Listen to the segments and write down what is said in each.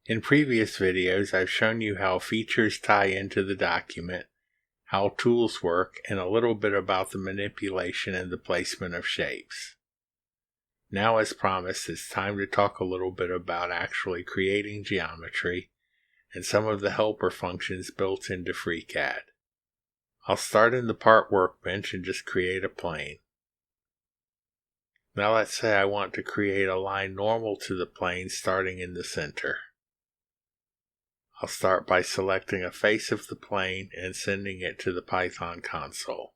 In previous videos, I've shown you how features tie into the document, how tools work, and a little bit about the manipulation and the placement of shapes. Now, as promised, it's time to talk a little bit about actually creating geometry and some of the helper functions built into FreeCAD. I'll start in the part workbench and just create a plane. Now let's say I want to create a line normal to the plane starting in the center. I'll start by selecting a face of the plane and sending it to the Python console.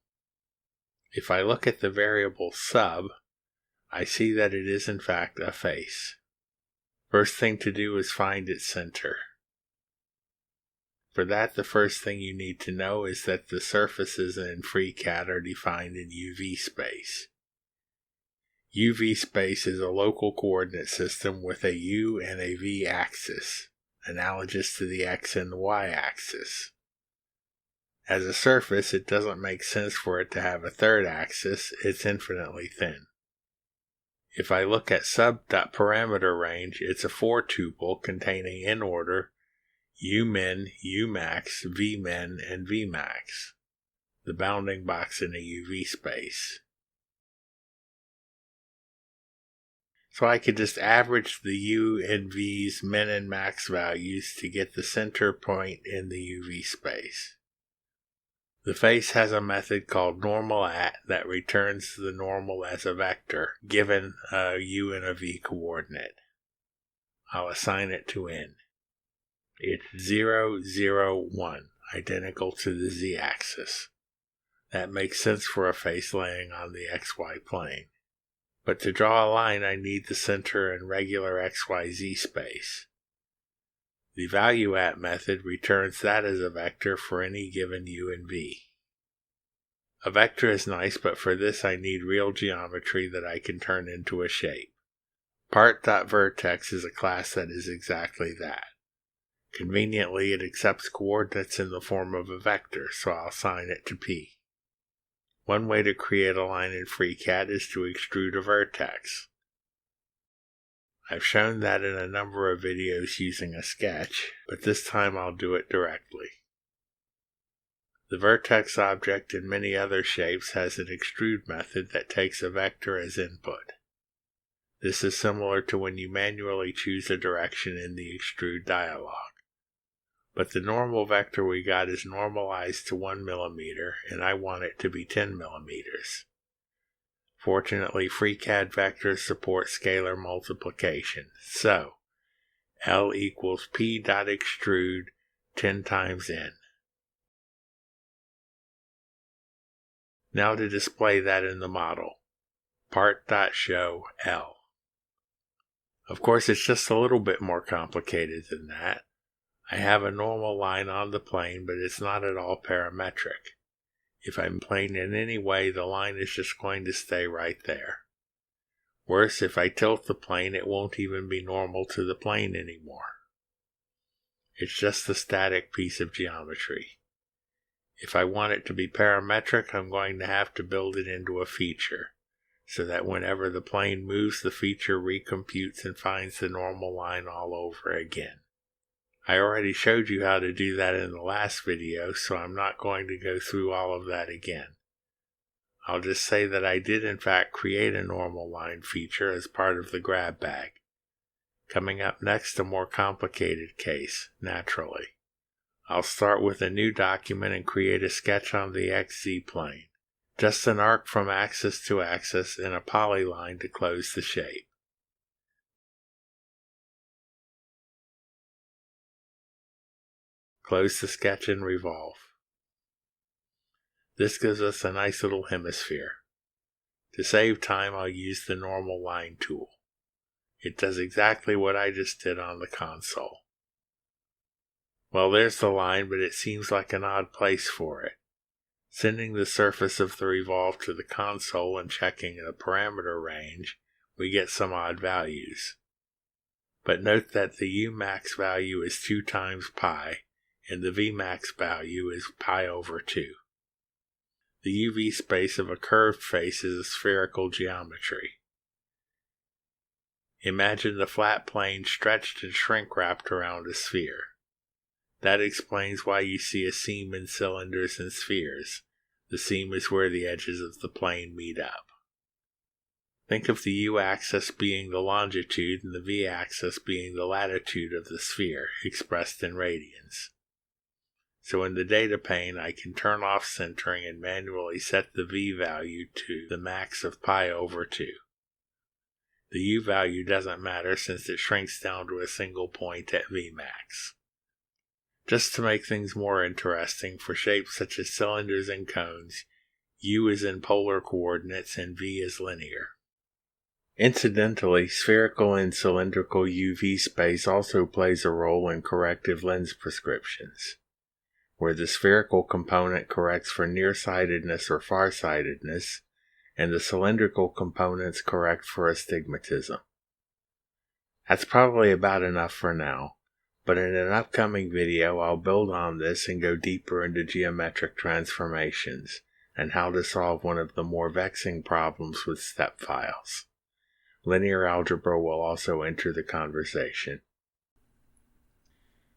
If I look at the variable sub, I see that it is in fact a face. First thing to do is find its center. For that, the first thing you need to know is that the surfaces in FreeCAD are defined in UV space. UV space is a local coordinate system with a U and a V axis, analogous to the X and the Y axis. As a surface, it doesn't make sense for it to have a third axis, it's infinitely thin. If I look at sub.parameter range, it's a 4-tuple containing in order Umin, Umax, Vmin, and Vmax, the bounding box in a UV space. So I could just average the U and V's min and max values to get the center point in the UV space. The face has a method called normal_at that returns the normal as a vector, given a U and a V coordinate. I'll assign it to n. It's 0, 0, 1, identical to the z-axis. That makes sense for a face laying on the xy plane. But to draw a line, I need the center in regular XYZ space. The value_at method returns that as a vector for any given U and V. A vector is nice, but for this I need real geometry that I can turn into a shape. Part.vertex is a class that is exactly that. Conveniently, it accepts coordinates in the form of a vector, so I'll assign it to P. One way to create a line in FreeCAD is to extrude a vertex. I've shown that in a number of videos using a sketch, but this time I'll do it directly. The vertex object in many other shapes has an extrude method that takes a vector as input. This is similar to when you manually choose a direction in the extrude dialog. But the normal vector we got is normalized to 1 millimeter, and I want it to be 10 millimeters. Fortunately, FreeCAD vectors support scalar multiplication, so L equals p.extrude 10 times n. Now to display that in the model, part.show L. Of course, it's just a little bit more complicated than that. I have a normal line on the plane, but it's not at all parametric. If I'm planed in any way, the line is just going to stay right there. Worse, if I tilt the plane, it won't even be normal to the plane anymore. It's just a static piece of geometry. If I want it to be parametric, I'm going to have to build it into a feature, so that whenever the plane moves, the feature recomputes and finds the normal line all over again. I already showed you how to do that in the last video, so I'm not going to go through all of that again. I'll just say that I did in fact create a normal line feature as part of the grab bag. Coming up next, a more complicated case, naturally. I'll start with a new document and create a sketch on the XZ plane. Just an arc from axis to axis and a polyline to close the shape. Close the sketch and revolve. This gives us a nice little hemisphere. To save time, I'll use the normal line tool. It does exactly what I just did on the console. Well, there's the line, but it seems like an odd place for it. Sending the surface of the revolve to the console and checking the parameter range, we get some odd values. But note that the Umax value is 2 times pi, and the Vmax value is pi over 2. The UV space of a curved face is a spherical geometry. Imagine the flat plane stretched and shrink-wrapped around a sphere. That explains why you see a seam in cylinders and spheres. The seam is where the edges of the plane meet up. Think of the u-axis being the longitude and the v-axis being the latitude of the sphere, expressed in radians. So in the data pane, I can turn off centering and manually set the v value to the max of pi over 2. The u value doesn't matter since it shrinks down to a single point at vmax. Just to make things more interesting, for shapes such as cylinders and cones, u is in polar coordinates and v is linear. Incidentally, spherical and cylindrical UV space also plays a role in corrective lens prescriptions, where the spherical component corrects for nearsightedness or farsightedness, and the cylindrical components correct for astigmatism. That's probably about enough for now, but in an upcoming video I'll build on this and go deeper into geometric transformations, and how to solve one of the more vexing problems with step files. Linear algebra will also enter the conversation.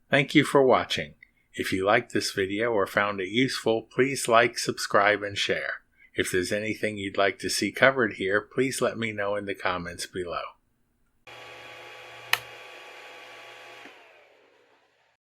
Thank you for watching. If you liked this video or found it useful, please like, subscribe, and share. If there's anything you'd like to see covered here, please let me know in the comments below.